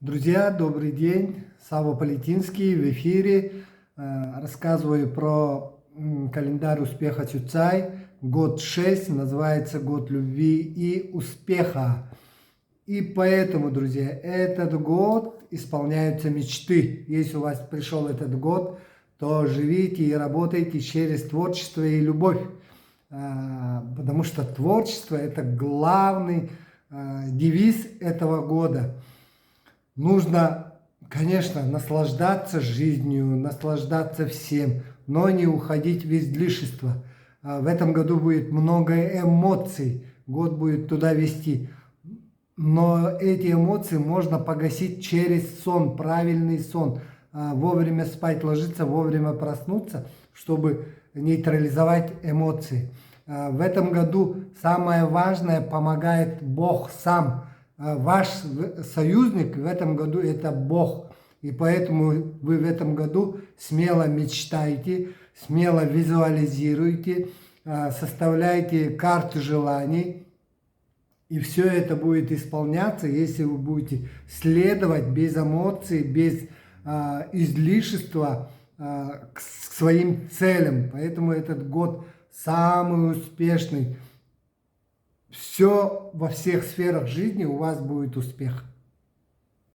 Друзья, добрый день. Сава Политинский в эфире. Рассказываю про календарь успеха Чуцай. Год 6, называется год любви и успеха. И поэтому, друзья, этот год исполняются мечты. Если у вас пришел этот год, то живите и работайте через творчество и любовь. Потому что творчество – это главный девиз этого года. Нужно, конечно, наслаждаться жизнью, наслаждаться всем, но не уходить в излишество. В этом году будет много эмоций, год будет туда вести. Но эти эмоции можно погасить через сон, правильный сон. Вовремя спать ложиться, вовремя проснуться, чтобы нейтрализовать эмоции. В этом году самое важное помогает Бог сам. Ваш союзник в этом году – это Бог. И поэтому вы в этом году смело мечтайте, смело визуализируйте, составляйте карту желаний. И все это будет исполняться, если вы будете следовать без эмоций, без излишества к своим целям. Поэтому этот год самый успешный. Все во всех сферах жизни у вас будет успех.